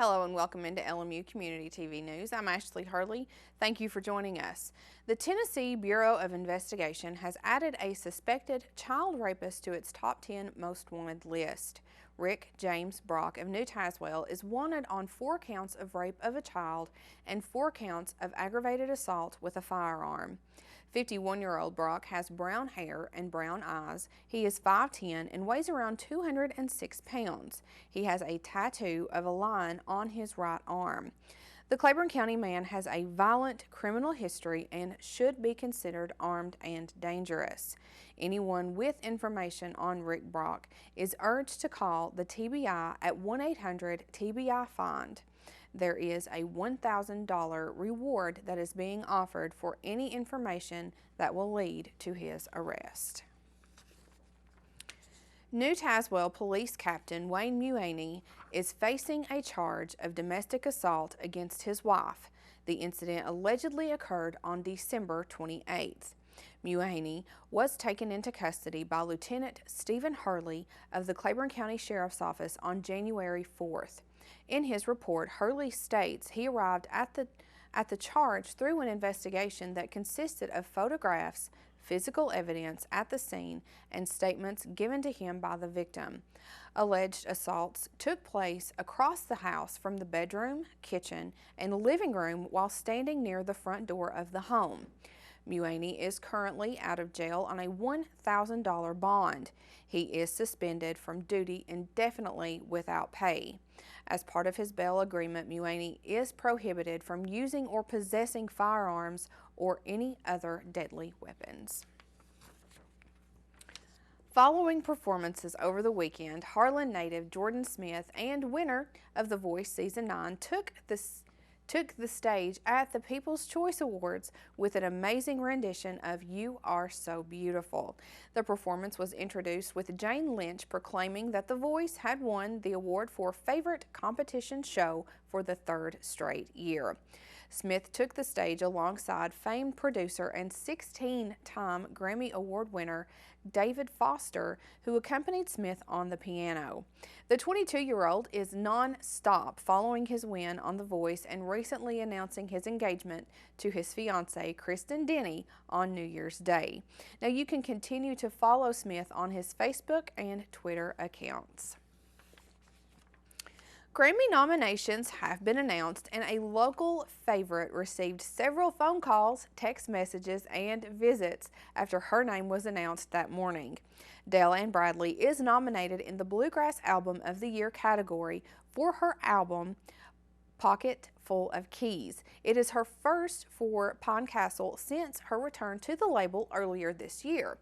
Hello and welcome into LMU Community TV News. I'm Ashley Hurley. Thank you for joining us. The Tennessee Bureau of Investigation has added a suspected child rapist to its top 10 most wanted list. Rick James Brock of New Tazewell is wanted on 4 counts of rape of a child and 4 counts of aggravated assault with a firearm. 51-year-old Brock has brown hair and brown eyes. He is 5'10" and weighs around 206 pounds. He has a tattoo of a lion on his right arm. The Claiborne County man has a violent criminal history and should be considered armed and dangerous. Anyone with information on Rick Brock is urged to call the TBI at 1-800-TBI-FIND. There is a $1,000 reward that is being offered for any information that will lead to his arrest. New Tazewell Police Captain Wayne Mullaney is facing a charge of domestic assault against his wife. The incident allegedly occurred on December 28th. Mullaney was taken into custody by Lieutenant Stephen Hurley of the Claiborne County Sheriff's Office on January 4th. In his report, Hurley states he arrived at the charge through an investigation that consisted of photographs, physical evidence at the scene, and statements given to him by the victim. Alleged assaults took place across the house from the bedroom, kitchen, and living room while standing near the front door of the home. Mullaney is currently out of jail on a $1,000 bond. He is suspended from duty indefinitely without pay. As part of his bail agreement, Mullaney is prohibited from using or possessing firearms or any other deadly weapons. Following performances over the weekend, Harlan native Jordan Smith and winner of The Voice Season 9 took the stage at the People's Choice Awards with an amazing rendition of You Are So Beautiful. The performance was introduced with Jane Lynch proclaiming that The Voice had won the award for Favorite Competition Show for the 3rd straight year. Smith took the stage alongside famed producer and 16-time Grammy Award winner David Foster, who accompanied Smith on the piano. The 22-year-old is non-stop following his win on The Voice and recently announcing his engagement to his fiancée, Kristen Denny, on New Year's Day. Now you can continue to follow Smith on his Facebook and Twitter accounts. Grammy nominations have been announced, and a local favorite received several phone calls, text messages, and visits after her name was announced that morning. Dale Ann Bradley is nominated in the Bluegrass Album of the Year category for her album Pocket Full of Keys. It is her first for Pine Castle since her return to the label earlier this year.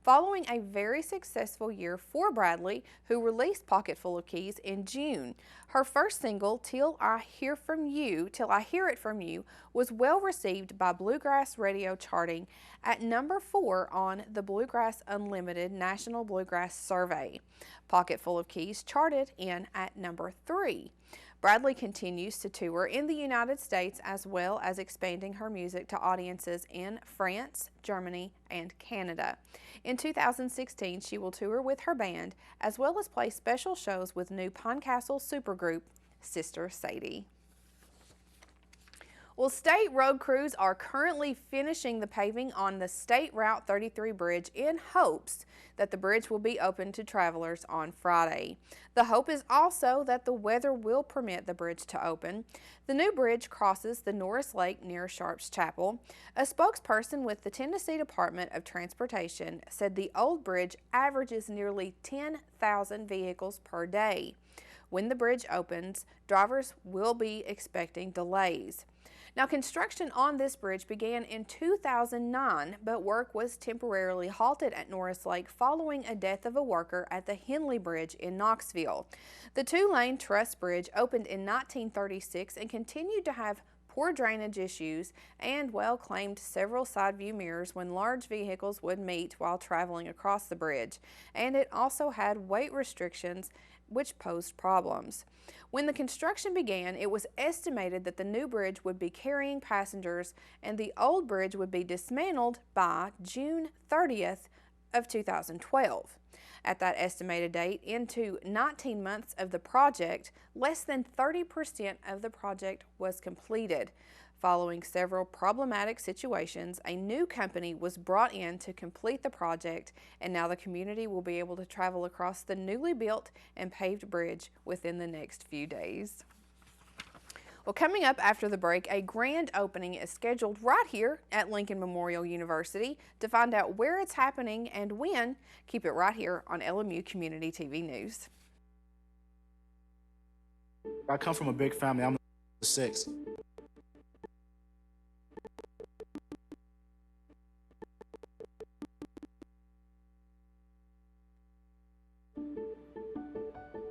Following a very successful year for Bradley, who released Pocket Full of Keys in June, her first single, Till I Hear It From You, was well received by Bluegrass Radio, charting at number 4 on the Bluegrass Unlimited National Bluegrass Survey. Pocket Full of Keys charted in at number 3. Bradley continues to tour in the United States as well as expanding her music to audiences in France, Germany, and Canada. In 2016, she will tour with her band as well as play special shows with new Pine Castle supergroup Sister Sadie. Well, state road crews are currently finishing the paving on the State Route 33 bridge in hopes that the bridge will be open to travelers on Friday. The hope is also that the weather will permit the bridge to open. The new bridge crosses the Norris Lake near Sharps Chapel. A spokesperson with the Tennessee Department of Transportation said the old bridge averages nearly 10,000 vehicles per day. When the bridge opens, drivers will be expecting delays. Now, construction on this bridge began in 2009, but work was temporarily halted at Norris Lake following a death of a worker at the Henley Bridge in Knoxville. The 2-lane truss bridge opened in 1936 and continued to have poor drainage issues and, well, claimed several side view mirrors when large vehicles would meet while traveling across the bridge, and it also had weight restrictions which posed problems. When the construction began, it was estimated that the new bridge would be carrying passengers and the old bridge would be dismantled by June 30th of 2012. At that estimated date, into 19 months of the project, less than 30% of the project was completed. Following several problematic situations, a new company was brought in to complete the project, and now the community will be able to travel across the newly built and paved bridge within the next few days. Well, coming up after the break, a grand opening is scheduled right here at Lincoln Memorial University. To find out where it's happening and when, keep it right here on LMU Community TV News. I come from a big family. I'm 6.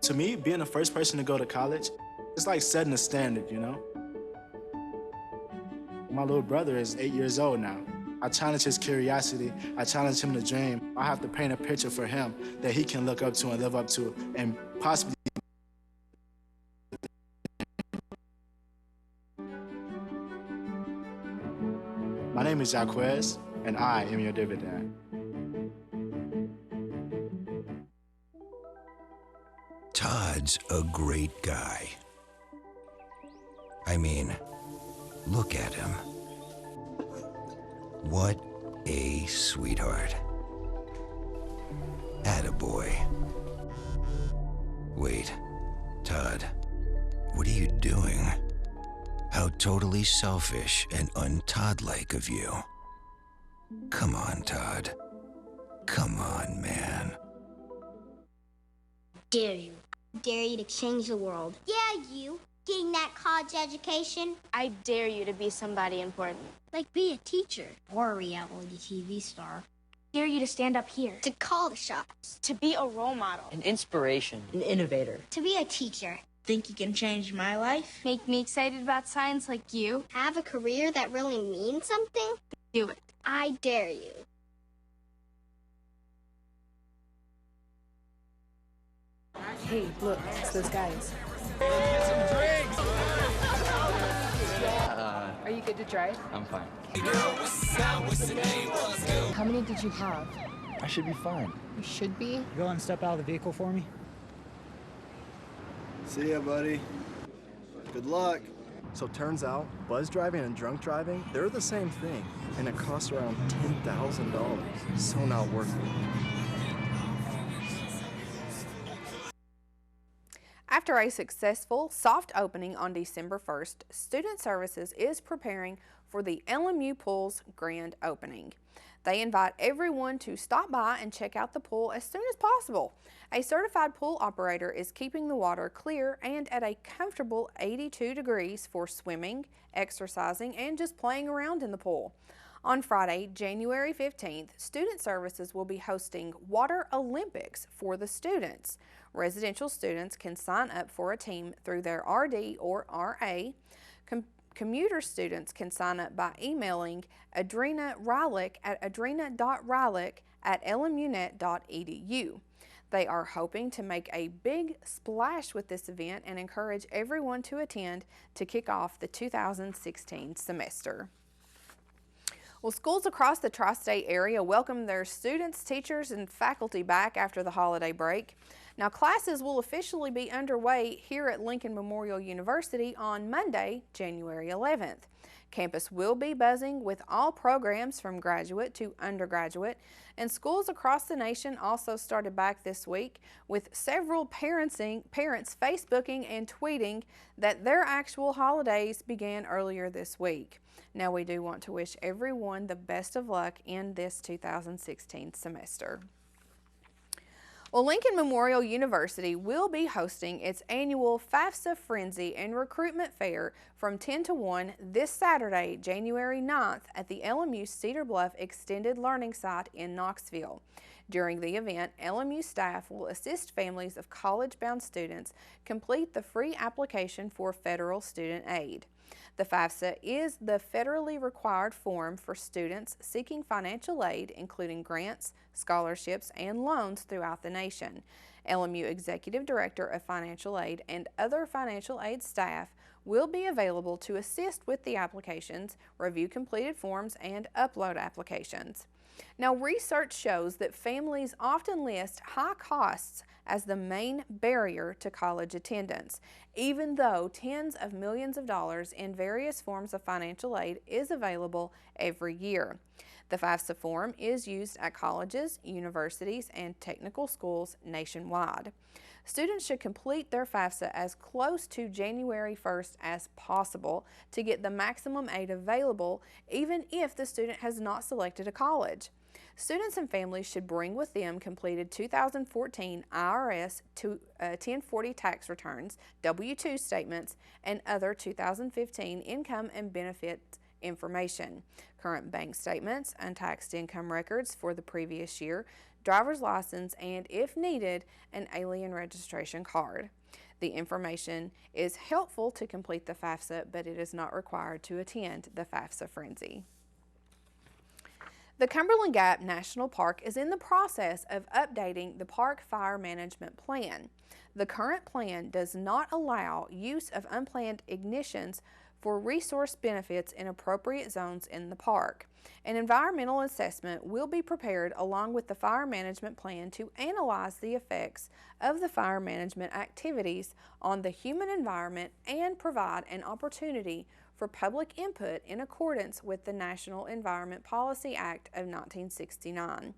To me, being the first person to go to college, it's like setting a standard, you know? My little brother is 8 years old now. I challenge his curiosity. I challenge him to dream. I have to paint a picture for him that he can look up to and live up to and possibly. My name is Jaquez, and I am your dividend. Todd's a great guy. I mean, look at him. What a sweetheart. Attaboy. Wait, Todd, what are you doing? How totally selfish and un-Todd-like of you. Come on, Todd. Come on, man. Dare you. Dare you to change the world. Yeah, you. Getting that college education. I dare you to be somebody important. Like be a teacher or a reality TV star. Dare you to stand up here. To call the shots. To be a role model. An inspiration. An innovator. To be a teacher. Think you can change my life? Make me excited about science like you. Have a career that really means something? Do it. I dare you. Hey, look, it's those guys. Are you good to drive? I'm fine. How many did you have? I should be fine. You should be. Go and step out of the vehicle for me. See ya, buddy. Good luck. So turns out, buzz driving and drunk driving, they're the same thing, and it costs around $10,000. So not worth it. After a successful soft opening on December 1st, Student Services is preparing for the LMU Pool's grand opening. They invite everyone to stop by and check out the pool as soon as possible. A certified pool operator is keeping the water clear and at a comfortable 82 degrees for swimming, exercising, and just playing around in the pool. On Friday, January 15th, Student Services will be hosting Water Olympics for the students. Residential students can sign up for a team through their RD or RA. Commuter students can sign up by emailing Adrena Rowlett at adrena.rowlett@lmunet.edu. They are hoping to make a big splash with this event and encourage everyone to attend to kick off the 2016 semester. Well, schools across the tri-state area welcome their students, teachers, and faculty back after the holiday break. Now, classes will officially be underway here at Lincoln Memorial University on Monday, January 11th. Campus will be buzzing with all programs from graduate to undergraduate, and schools across the nation also started back this week with several parents Facebooking and tweeting that their actual holidays began earlier this week. Now, we do want to wish everyone the best of luck in this 2016 semester. Well, Lincoln Memorial University will be hosting its annual FAFSA Frenzy and Recruitment Fair from 10 to 1 this Saturday, January 9th at the LMU Cedar Bluff Extended Learning Site in Knoxville. During the event, LMU staff will assist families of college-bound students complete the free application for federal student aid. The FAFSA is the federally required form for students seeking financial aid, including grants, scholarships, and loans throughout the nation. LMU Executive Director of Financial Aid and other financial aid staff will be available to assist with the applications, review completed forms, and upload applications. Now, research shows that families often list high costs as the main barrier to college attendance, even though tens of millions of dollars in various forms of financial aid is available every year. The FAFSA form is used at colleges, universities, and technical schools nationwide. Students should complete their FAFSA as close to January 1st as possible to get the maximum aid available, even if the student has not selected a college. Students and families should bring with them completed 2014 IRS 1040 tax returns, W-2 statements, and other 2015 income and benefits information, current bank statements, untaxed income records for the previous year, driver's license, and, if needed, an alien registration card. The information is helpful to complete the FAFSA, but it is not required to attend the FAFSA frenzy. The Cumberland Gap National Park is in the process of updating the park fire management plan. The current plan does not allow use of unplanned ignitions for resource benefits in appropriate zones in the park. An environmental assessment will be prepared along with the fire management plan to analyze the effects of the fire management activities on the human environment and provide an opportunity for public input in accordance with the National Environment Policy Act of 1969.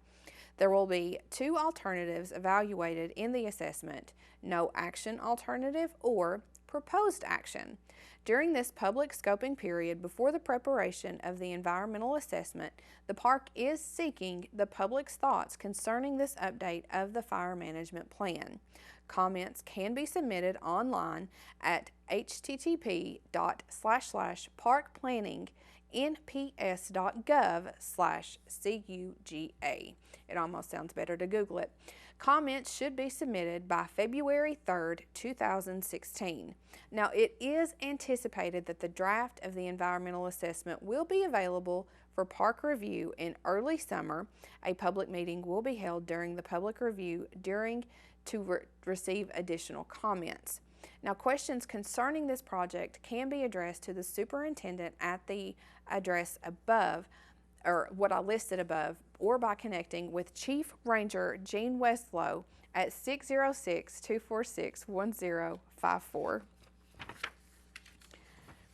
There will be two alternatives evaluated in the assessment: no action alternative or proposed action. During this public scoping period before the preparation of the environmental assessment, the park is seeking the public's thoughts concerning this update of the fire management plan. Comments can be submitted online at http://parkplanningNPS.gov/CUGA. It almost sounds better to Google it. Comments should be submitted by February 3rd, 2016. Now, it is anticipated that the draft of the environmental assessment will be available for park review in early summer. A public meeting will be held during the public review to receive additional comments. Now, questions concerning this project can be addressed to the superintendent at the address above, or what I listed above, or by connecting with Chief Ranger Gene Westlow at 606-246-1054.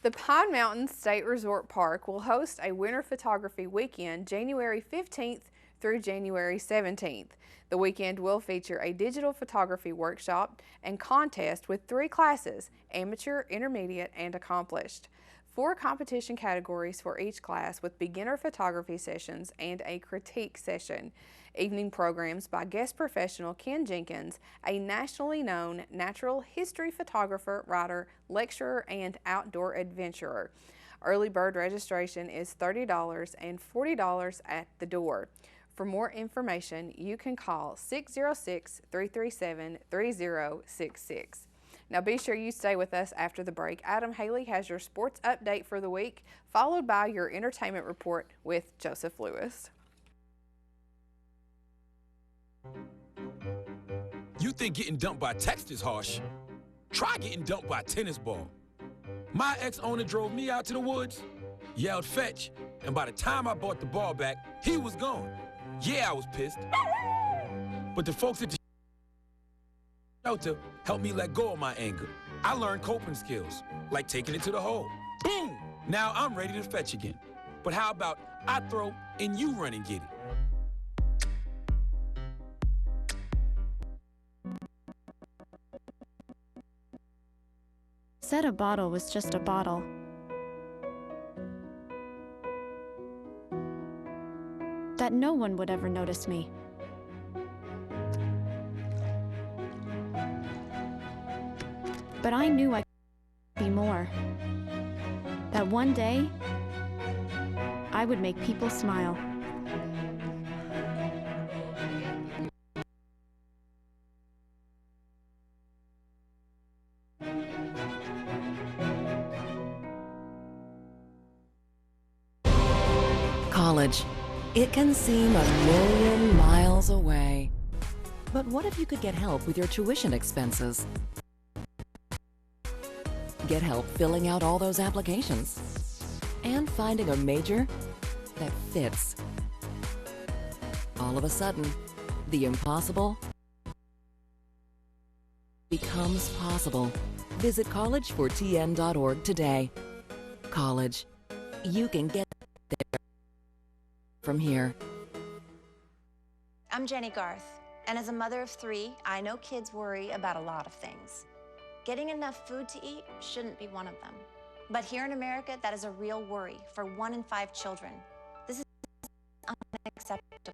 The Pine Mountain State Resort Park will host a winter photography weekend January 15th through January 17th. The weekend will feature a digital photography workshop and contest with 3 classes: amateur, intermediate, and accomplished. 4 competition categories for each class, with beginner photography sessions and a critique session. Evening programs by guest professional Ken Jenkins, a nationally known natural history photographer, writer, lecturer, and outdoor adventurer. Early bird registration is $30 and $40 at the door. For more information, you can call 606-337-3066. Now be sure you stay with us after the break. Adam Haley has your sports update for the week, followed by your entertainment report with Joseph Lewis. You think getting dumped by text is harsh? Try getting dumped by a tennis ball. My ex-owner drove me out to the woods, yelled fetch, and by the time I bought the ball back, he was gone. Yeah, I was pissed. But the folks at the shelter helped me let go of my anger. I learned coping skills, like taking it to the hole. Boom! Now I'm ready to fetch again. But how about I throw and you run and get it? Said a bottle was just a bottle. That no one would ever notice me. But I knew I could be more. That one day, I would make people smile. College. It can seem a million miles away. But what if you could get help with your tuition expenses? Get help filling out all those applications and finding a major that fits. All of a sudden, the impossible becomes possible. Visit collegefortn.org today. College. You can get there from here. I'm Jenny Garth, and as a mother of 3, I know kids worry about a lot of things. Getting enough food to eat shouldn't be one of them. But here in America, that is a real worry for 1 in 5 children. This is unacceptable.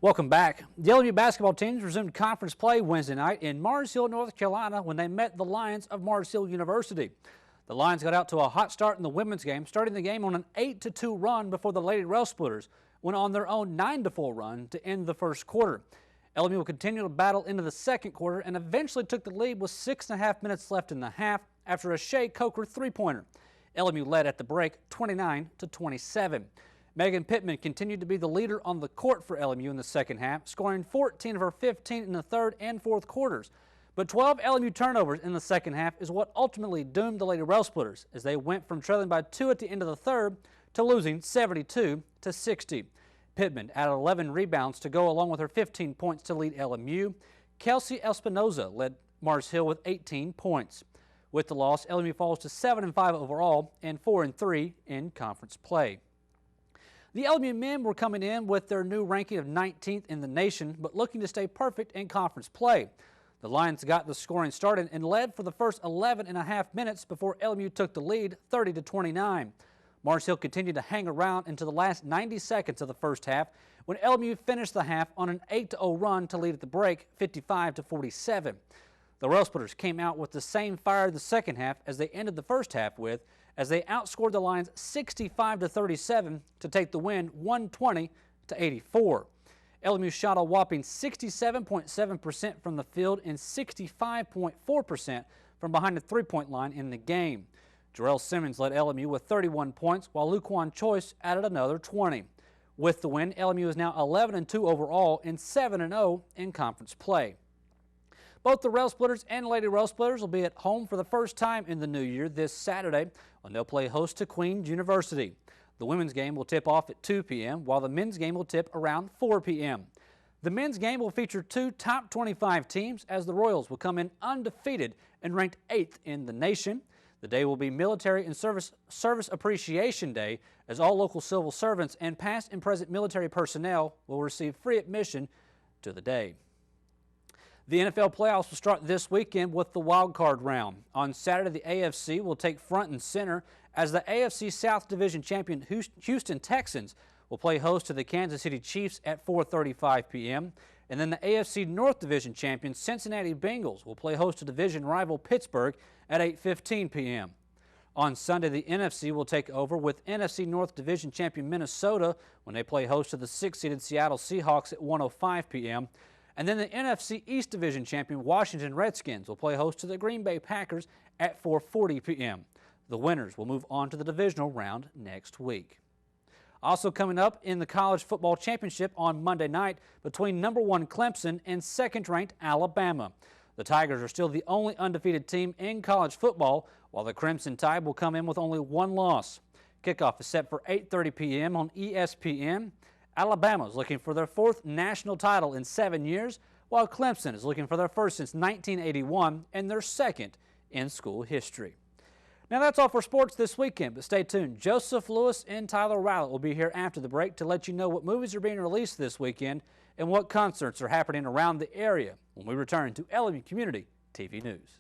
Welcome back. The LMU basketball teams resumed conference play Wednesday night in Mars Hill, North Carolina, when they met the Lions of Mars Hill University. The Lions got out to a hot start in the women's game, starting the game on an 8-2 run before the Lady Rail Splitters went on their own 9-4 run to end the first quarter. LMU will continue to battle into the second quarter and eventually took the lead with 6.5 minutes left in the half after a Shea Coker three-pointer. LMU led at the break 29-27. Megan Pittman continued to be the leader on the court for LMU in the second half, scoring 14 of her 15 in the third and fourth quarters. But 12 LMU turnovers in the second half is what ultimately doomed the Lady Rail Splitters, as they went from trailing by 2 at the end of the third to losing 72-60. Pittman added 11 rebounds to go along with her 15 points to lead LMU. Kelsey Espinoza led Mars Hill with 18 points. With the loss, LMU falls to 7-5 overall and 4-3 in conference play. The LMU men were coming in with their new ranking of 19th in the nation, but looking to stay perfect in conference play. The Lions got the scoring started and led for the first 11.5 minutes before LMU took the lead 30-29. Mars Hill continued to hang around into the last 90 seconds of the first half when LMU finished the half on an 8-0 run to lead at the break 55-47. The Rail Splitters came out with the same fire the second half as they ended the first half with, as they outscored the Lions 65-37 to take the win 120-84. LMU shot a whopping 67.7% from the field and 65.4% from behind the three-point line in the game. Jarrell Simmons led LMU with 31 points, while Luquan Choice added another 20. With the win, LMU is now 11-2 overall and 7-0 in conference play. Both the Rail Splitters and Lady Rail Splitters will be at home for the first time in the new year this Saturday when they'll play host to Queens University. The women's game will tip off at 2 p.m., while the men's game will tip around 4 p.m. The men's game will feature 2 top 25 teams, as the Royals will come in undefeated and ranked 8th in the nation. The day will be Military and Service Appreciation Day, as all local civil servants and past and present military personnel will receive free admission to the day. The NFL playoffs will start this weekend with the wild card round. On Saturday, the AFC will take front and center as the AFC South Division champion Houston Texans will play host to the Kansas City Chiefs at 4:35 p.m. And then the AFC North Division champion Cincinnati Bengals will play host to division rival Pittsburgh at 8:15 p.m. On Sunday, the NFC will take over with NFC North Division champion Minnesota when they play host to the 6th-seeded Seattle Seahawks at 1:05 p.m. And then the NFC East Division champion Washington Redskins will play host to the Green Bay Packers at 4:40 p.m. The winners will move on to the divisional round next week. Also coming up in the college football championship on Monday night between number 1 Clemson and second-ranked Alabama. The Tigers are still the only undefeated team in college football, while the Crimson Tide will come in with only 1 loss. Kickoff is set for 8:30 p.m. on ESPN. Alabama is looking for their 4th national title in 7 years, while Clemson is looking for their first since 1981 and their 2nd in school history. Now that's all for sports this weekend, but stay tuned. Joseph Lewis and Tyler Rowlett will be here after the break to let you know what movies are being released this weekend and what concerts are happening around the area when we return to LMU Community TV News.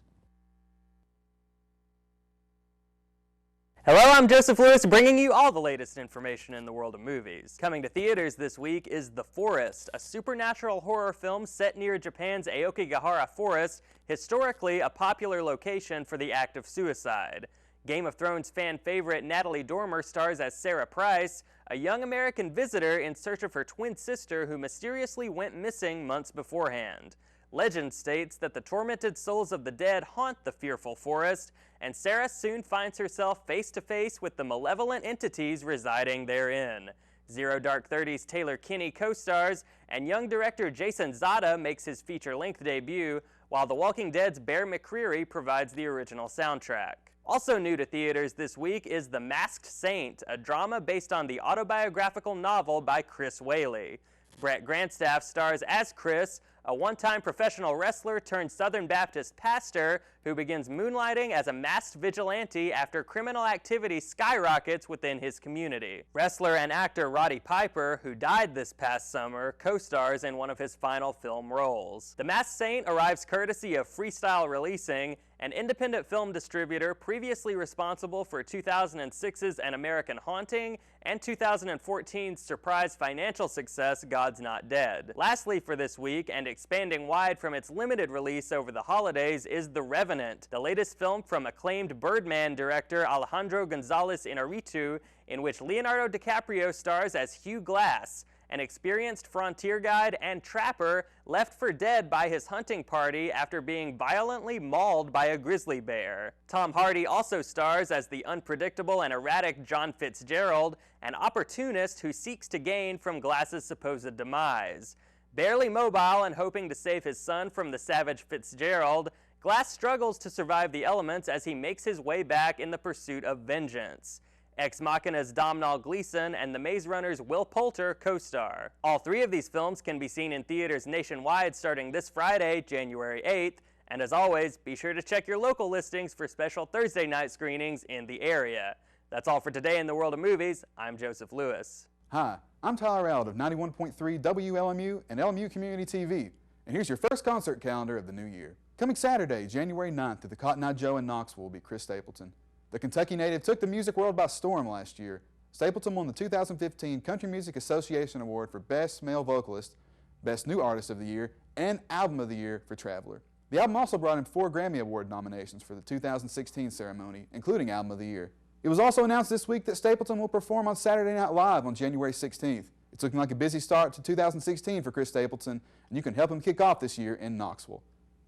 Hello, I'm Joseph Lewis, bringing you all the latest information in the world of movies. Coming to theaters this week is The Forest, a supernatural horror film set near Japan's Aokigahara Forest, historically a popular location for the act of suicide. Game of Thrones fan favorite Natalie Dormer stars as Sarah Price, a young American visitor in search of her twin sister who mysteriously went missing months beforehand. Legend states that the tormented souls of the dead haunt the fearful forest, and Sarah soon finds herself face-to-face with the malevolent entities residing therein. Zero Dark 30's Taylor Kinney co-stars, and young director Jason Zada makes his feature-length debut, while The Walking Dead's Bear McCreary provides the original soundtrack. Also new to theaters this week is The Masked Saint, a drama based on the autobiographical novel by Chris Whaley. Brett Grandstaff stars as Chris, a one-time professional wrestler turned Southern Baptist pastor who begins moonlighting as a masked vigilante after criminal activity skyrockets within his community. Wrestler and actor Roddy Piper, who died this past summer, co-stars in one of his final film roles. The Masked Saint arrives courtesy of Freestyle Releasing, an independent film distributor previously responsible for 2006's An American Haunting and 2014's surprise financial success God's Not Dead. Lastly for this week, and expanding wide from its limited release over the holidays, is The Revenant, the latest film from acclaimed Birdman director Alejandro González Iñárritu, in which Leonardo DiCaprio stars as Hugh Glass, an experienced frontier guide and trapper left for dead by his hunting party after being violently mauled by a grizzly bear. Tom Hardy also stars as the unpredictable and erratic John Fitzgerald, an opportunist who seeks to gain from Glass's supposed demise. Barely mobile and hoping to save his son from the savage Fitzgerald, Glass struggles to survive the elements as he makes his way back in the pursuit of vengeance. Ex Machina's Domhnall Gleeson and The Maze Runner's Will Poulter co-star. All three of these films can be seen in theaters nationwide starting this Friday, January 8th, and as always, be sure to check your local listings for special Thursday night screenings in the area. That's all for today in the world of movies. I'm Joseph Lewis. Hi, I'm Tyler Rowlett of 91.3 WLMU and LMU Community TV, and here's your first concert calendar of the new year. Coming Saturday, January 9th at the Cotton Eye Joe in Knoxville will be Chris Stapleton. The Kentucky native took the music world by storm last year. Stapleton won the 2015 Country Music Association Award for Best Male Vocalist, Best New Artist of the Year, and Album of the Year for Traveler. The album also brought him 4 Grammy Award nominations for the 2016 ceremony, including Album of the Year. It was also announced this week that Stapleton will perform on Saturday Night Live on January 16th. It's looking like a busy start to 2016 for Chris Stapleton, and you can help him kick off this year in Knoxville.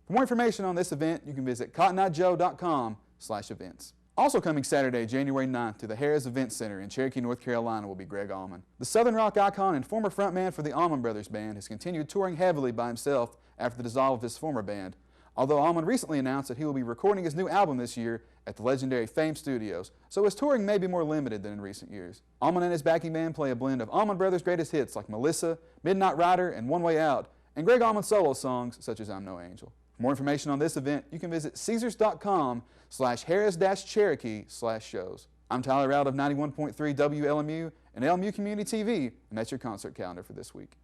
For more information on this event, you can visit cottoneyejoe.com/events. Also coming Saturday, January 9th, to the Harrah's Event Center in Cherokee, North Carolina will be Greg Allman. The Southern rock icon and former frontman for the Allman Brothers Band has continued touring heavily by himself after the dissolve of his former band, although Allman recently announced that he will be recording his new album this year at the legendary Fame Studios, so his touring may be more limited than in recent years. Allman and his backing band play a blend of Allman Brothers' greatest hits like Melissa, Midnight Rider, and One Way Out, and Greg Allman solo songs such as I'm No Angel. For more information on this event, you can visit caesars.com/Harrah's-Cherokee/shows. I'm Tyler Rowlett of 91.3 WLMU and LMU Community TV, and that's your concert calendar for this week.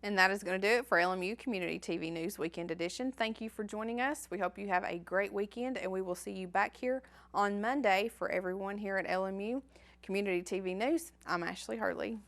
And that is going to do it for LMU Community TV News Weekend Edition. Thank you for joining us. We hope you have a great weekend, and we will see you back here on Monday. For everyone here at LMU Community TV News, I'm Ashley Hurley.